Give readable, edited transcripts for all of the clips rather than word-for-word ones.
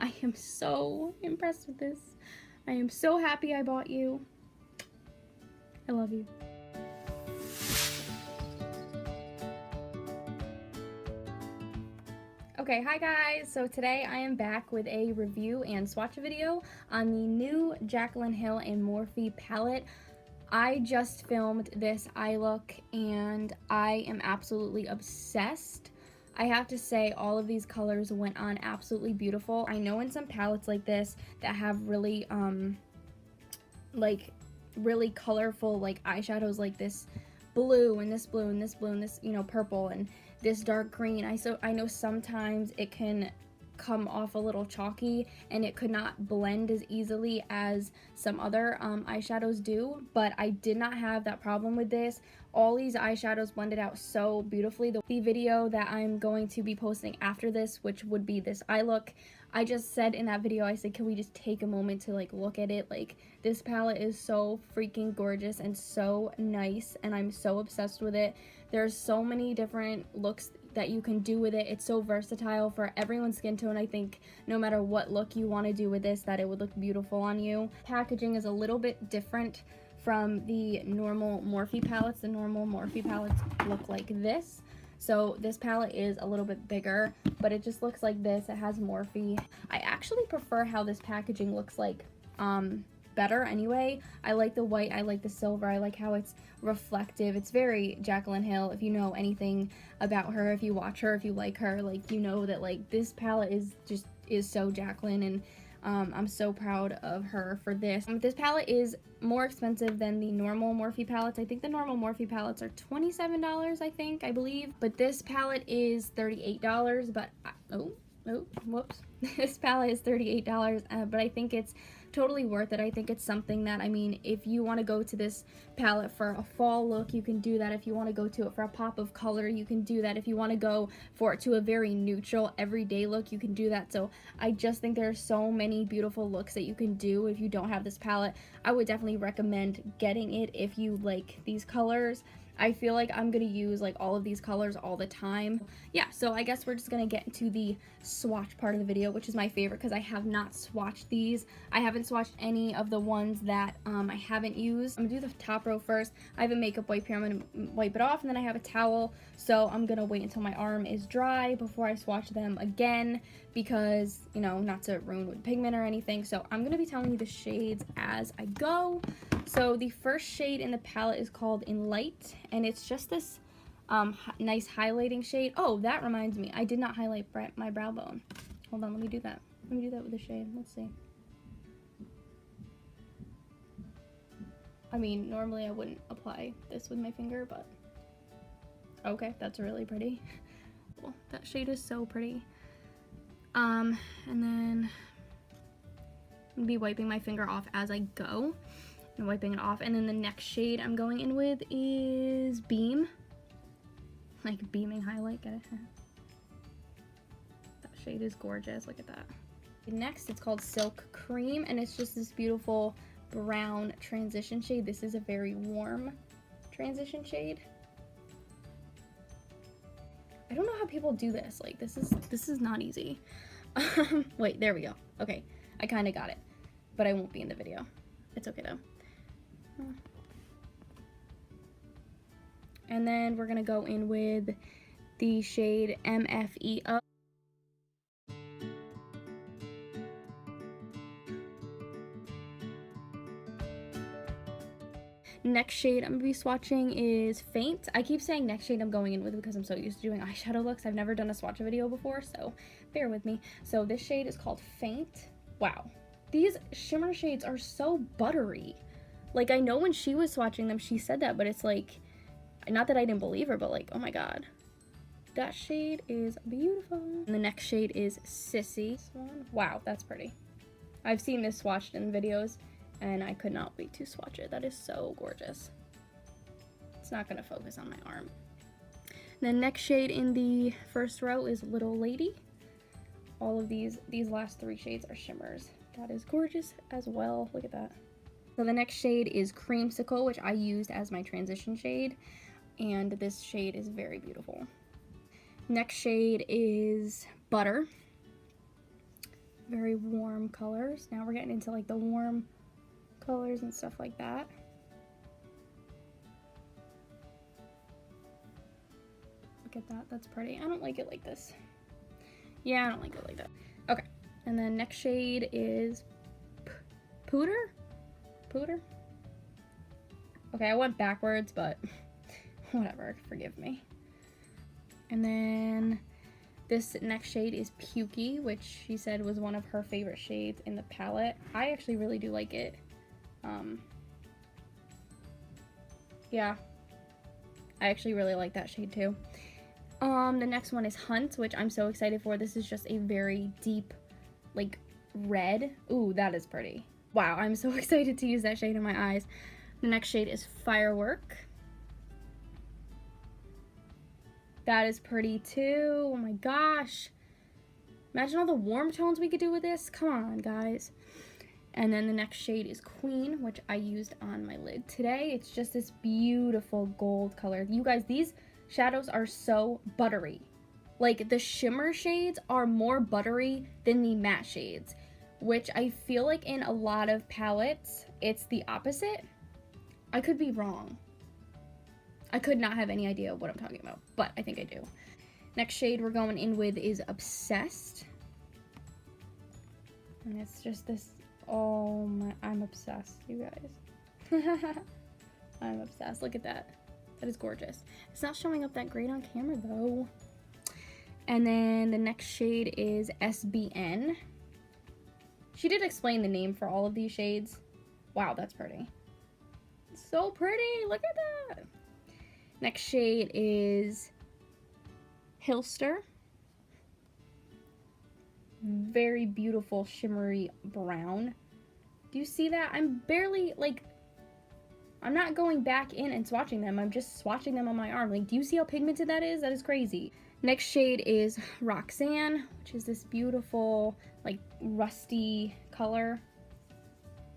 I am so impressed with this. I am so happy I bought you. I love you. Okay, hi guys. So today I am back with a review and swatch video on the new Jaclyn Hill and Morphe palette. I just filmed this eye look and I am absolutely obsessed. I have to say all of these colors went on absolutely beautiful. I know in some palettes like this that have really really colorful like eyeshadows, like this blue and this blue and this blue and this, you know, purple and this dark green. I know sometimes it can come off a little chalky and it could not blend as easily as some other eyeshadows do, but I did not have that problem with this. All these eyeshadows blended out so beautifully. The video that I'm going to be posting after this, which would be this eye look, I just said in that video, I said, can we just take a moment to like look at it? Like, this palette is so freaking gorgeous and so nice, and I'm so obsessed with it. There's so many different looks that you can do with it. It's so versatile for everyone's skin tone. I think no matter what look you want to do with this, that it would look beautiful on you. Packaging is a little bit different from the normal Morphe palettes. The normal Morphe palettes look like this. So this palette is a little bit bigger, but it just looks like this. It has Morphe. I actually prefer how this packaging looks like better anyway. I like the white, I like the silver, I like how it's reflective. It's very Jaclyn Hill. If you know anything about her, if you watch her, if you like her, like, you know that like this palette is so Jaclyn, and I'm so proud of her for this. This palette is more expensive than the normal Morphe palettes. I think the normal Morphe palettes are $27, I believe. But this palette is $38, but whoops. This palette is $38, but I think it's totally worth it. I think it's something that, I mean, if you want to go to this palette for a fall look, you can do that. If you want to go to it for a pop of color, you can do that. If you want to go for it to a very neutral everyday look, you can do that. So I just think there are so many beautiful looks that you can do if you don't have this palette. I would definitely recommend getting it if you like these colors. I feel like I'm gonna use like all of these colors all the time. Yeah, so I guess we're just gonna get into the swatch part of the video, which is my favorite because I have not swatched these. I haven't swatched any of the ones that I haven't used. I'm gonna do the top row first. I have a makeup wipe here. I'm gonna wipe it off, and then I have a towel. So I'm gonna wait until my arm is dry before I swatch them again because, you know, not to ruin with pigment or anything. So I'm gonna be telling you the shades as I go. So the first shade in the palette is called In Light, and it's just this nice highlighting shade. Oh, that reminds me, I did not highlight my brow bone. Hold on, let me do that. Let me do that with the shade. Let's see. I mean, normally I wouldn't apply this with my finger, but okay, that's really pretty. Well, that shade is so pretty. And then I'm gonna be wiping my finger off as I go. And wiping it off, and then the next shade I'm going in with is Beam, like beaming highlight. Get it? That shade is gorgeous. Look at that. Next, it's called Silk Cream, and it's just this beautiful brown transition shade. This is a very warm transition shade. I don't know how people do this. Like, this is not easy. Wait, there we go. Okay, I kind of got it, but I won't be in the video. It's okay though. And then we're gonna go in with the shade MFEO. Next shade I'm gonna be swatching is Faint. I keep saying next shade I'm going in with because I'm so used to doing eyeshadow looks. I've never done a swatch video before, so bear with me. So this shade is called Faint. Wow, these shimmer shades are so buttery. Like, I know when she was swatching them, she said that, but it's like, not that I didn't believe her, but like, oh my god. That shade is beautiful. And the next shade is Sissy. This one, wow, that's pretty. I've seen this swatched in videos, and I could not wait to swatch it. That is so gorgeous. It's not gonna focus on my arm. The next shade in the first row is Little Lady. All of these last three shades are shimmers. That is gorgeous as well. Look at that. So the next shade is Creamsicle, which I used as my transition shade, and this shade is very beautiful. Next shade is Butter. very warm colors. Now we're getting into like the warm colors and stuff like that. Look at that, that's pretty. I don't like it like this. Yeah, I don't like it like that. Okay, and then next shade is Pooter? Pooter? Okay, I went backwards, but whatever, forgive me. And then this next shade is Pukey, which she said was one of her favorite shades in the palette. I actually really do like it. Yeah, I actually really like that shade too. The next one is Hunt, which I'm so excited for. This is just a very deep, like, red. Ooh, that is pretty. Wow, I'm so excited to use that shade in my eyes. The next shade is Firework. That is pretty too. Oh my gosh. Imagine all the warm tones we could do with this. Come on, guys. And then the next shade is Queen, which I used on my lid today. It's just this beautiful gold color. You guys, these shadows are so buttery. Like, the shimmer shades are more buttery than the matte shades, which I feel like in a lot of palettes, it's the opposite. I could be wrong. I could not have any idea what I'm talking about, but I think I do. Next shade we're going in with is Obsessed. And it's just this, oh my, I'm obsessed, you guys. I'm obsessed, look at that. That is gorgeous. It's not showing up that great on camera though. And then the next shade is SBN. She did explain the name for all of these shades. Wow, that's pretty. So pretty, look at that. Next shade is Hilster. Very beautiful shimmery brown. Do you see that? I'm barely, like, I'm not going back in and swatching them. I'm just swatching them on my arm. Like, do you see how pigmented that is? That is crazy. Next shade is Roxanne, which is this beautiful, like, rusty color.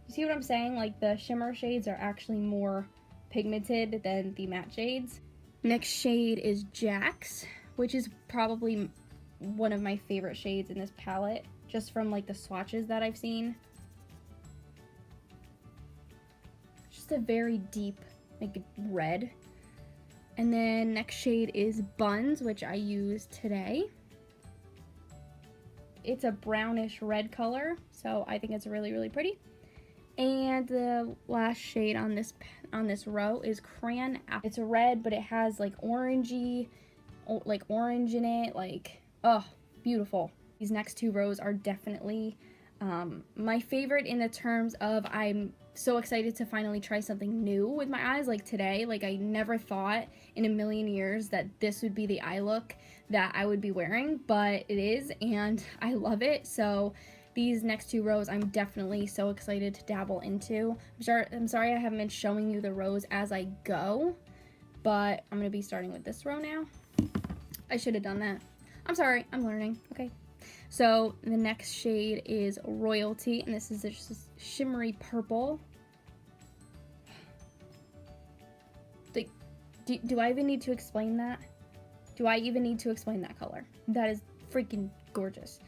You see what I'm saying? Like, the shimmer shades are actually more pigmented than the matte shades. Next shade is Jax, which is probably one of my favorite shades in this palette, just from like the swatches that I've seen. Just a very deep, like, red. And then next shade is Buns, which I used today. It's a brownish red color, so I think it's really, really pretty. And the last shade on this row is Crayon Apple. It's a red, but it has like orangey, like orange in it. Like, oh, beautiful. These next two rows are definitely my favorite in the terms of I'm so excited to finally try something new with my eyes. Like today, like I never thought in a million years that this would be the eye look that I would be wearing, but it is, and I love it. So these next two rows I'm definitely so excited to dabble into. I'm sorry I haven't been showing you the rows as I go, but I'm gonna be starting with this row now. I should have done that. I'm sorry, I'm learning. Okay. So the next shade is Royalty, and this is just this shimmery purple. Do I even need to explain that? Do I even need to explain that color? That is freaking gorgeous.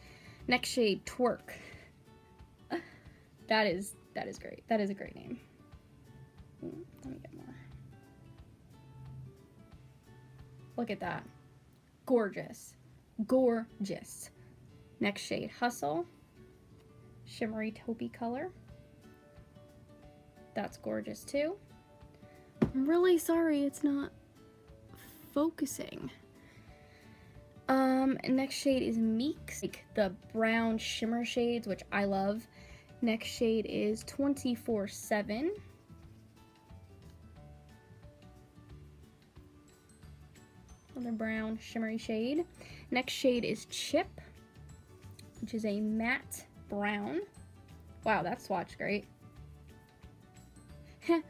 Next shade, Twerk. That is great. That is a great name. Let me get more. Look at that. Gorgeous. Gorgeous. Next shade, Hustle. Shimmery taupey color. That's gorgeous too. I'm really sorry it's not focusing. Next shade is Meeks, like the brown shimmer shades, which I love. Next shade is 24/7. Another brown shimmery shade. Next shade is Chip, which is a matte brown. Wow, that swatch great.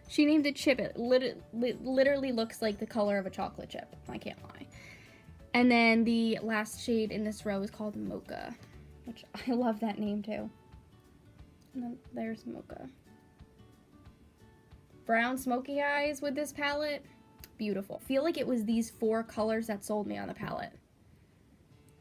She named it Chip. It literally looks like the color of a chocolate chip. I can't lie. And then the last shade in this row is called Mocha, which I love that name too. And then there's Mocha. Brown smoky eyes with this palette. Beautiful. I feel like it was these four colors that sold me on the palette.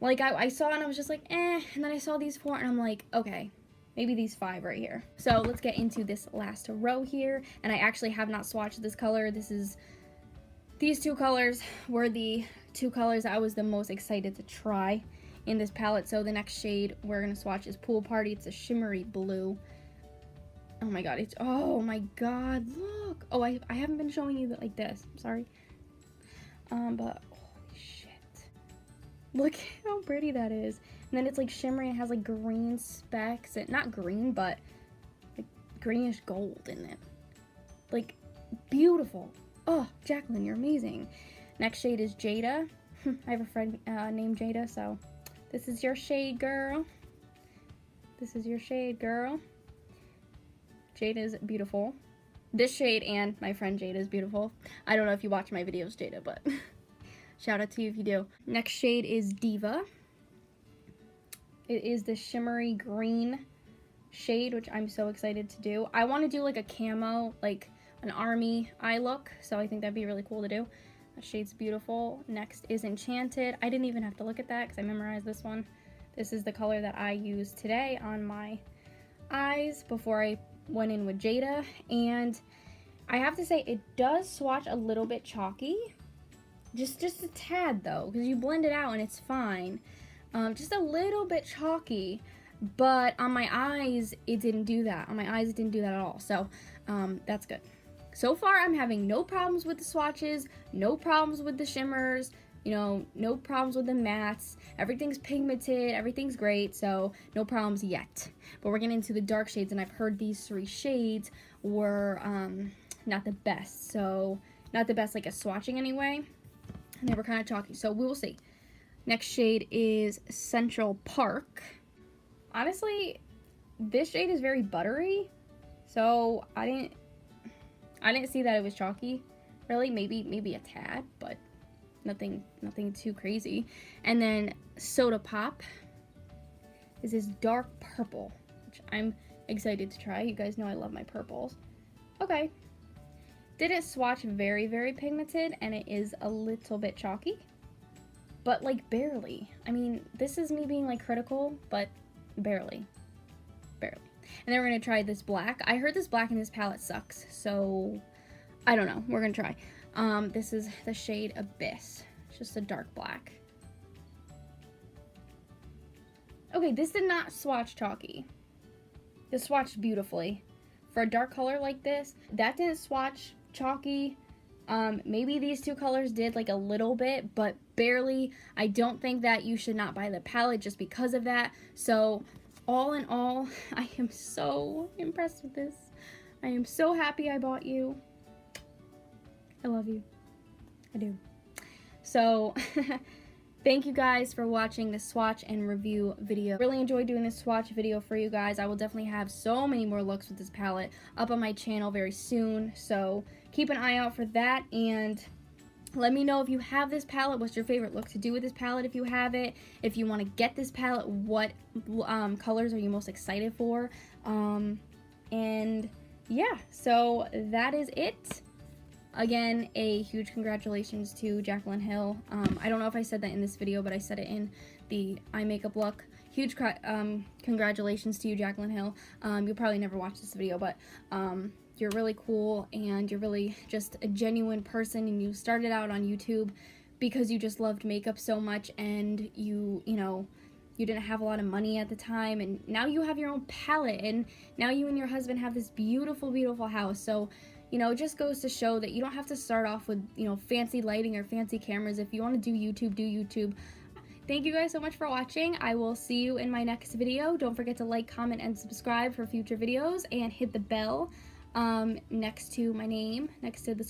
Like, I saw and I was just like, eh, and then I saw these 4 and I'm like, okay, maybe these 5 right here. So let's get into this last row here, and I actually have not swatched this color. These 2 colors were the 2 colors I was the most excited to try in this palette. So the next shade we're gonna swatch is Pool Party. It's a shimmery blue. Oh my god, oh my god, look. Oh, I haven't been showing you that like this. I'm sorry. But holy shit. Look how pretty that is. And then it's like shimmery and has like green specks. Not green, but like greenish gold in it. Like, beautiful. Oh, Jaclyn, you're amazing. Next shade is Jada. I have a friend named Jada, so this is your shade, girl. This is your shade, girl. Jada is beautiful. This shade and my friend Jada is beautiful. I don't know if you watch my videos, Jada, but shout out to you if you do. Next shade is Diva. It is the shimmery green shade, which I'm so excited to do. I want to do like a camo, like an army eye look, so I think that'd be really cool to do. That shade's beautiful. Next is Enchanted. I didn't even have to look at that because I memorized this one. This is the color that I used today on my eyes before I went in with Jada, and I have to say it does swatch a little bit chalky, just a tad though, because you blend it out and it's fine. Just a little bit chalky, but on my eyes it didn't do that. On my eyes it didn't do that at all, so that's good. So far I'm having no problems with the swatches, no problems with the shimmers, you know, no problems with the mattes. Everything's pigmented, everything's great, so no problems yet. But we're getting into the dark shades, and I've heard these 3 shades were not the best. So, not the best like a swatching anyway. And they were kind of chalky, so we will see. Next shade is Central Park. Honestly, this shade is very buttery, so I didn't see that it was chalky. Really, maybe a tad, but nothing too crazy. And then Soda Pop is this dark purple, which I'm excited to try. You guys know I love my purples. Okay. Didn't swatch very, very pigmented, and it is a little bit chalky, but like barely. I mean, this is me being like critical, but barely. And then we're gonna try this black. I heard this black in this palette sucks, so I don't know. We're gonna try. This is the shade Abyss. It's just a dark black. Okay, this did not swatch chalky. This swatched beautifully. For a dark color like this, that didn't swatch chalky. Maybe these 2 colors did like a little bit, but barely. I don't think that you should not buy the palette just because of that. So all in all, I am so impressed with this. I am so happy I bought you. I love you. I do. So, thank you guys for watching this swatch and review video. Really enjoyed doing this swatch video for you guys. I will definitely have so many more looks with this palette up on my channel very soon. So, keep an eye out for that, and let me know if you have this palette. What's your favorite look to do with this palette if you have it? If you want to get this palette, what colors are you most excited for? And yeah, so that is it. Again, a huge congratulations to Jaclyn Hill. I don't know if I said that in this video, but I said it in the eye makeup look. Huge congratulations to you, Jaclyn Hill. You'll probably never watch this video, but you're really cool, and you're really just a genuine person, and you started out on YouTube because you just loved makeup so much, and you didn't have a lot of money at the time, and now you have your own palette, and now you and your husband have this beautiful, beautiful house. So it just goes to show that you don't have to start off with, fancy lighting or fancy cameras. If you want to do YouTube, do YouTube. Thank you guys so much for watching. I will see you in my next video. Don't forget to like, comment, and subscribe for future videos, and hit the bell next to my name, next to the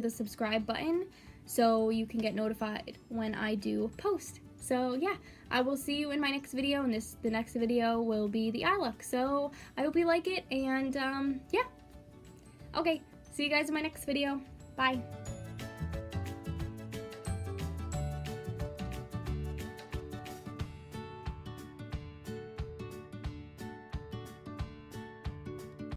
subscribe button, so you can get notified when I do post. So yeah, I will see you in my next video, and the next video will be the eye look. So I hope you like it, and yeah. Okay, see you guys in my next video. Bye.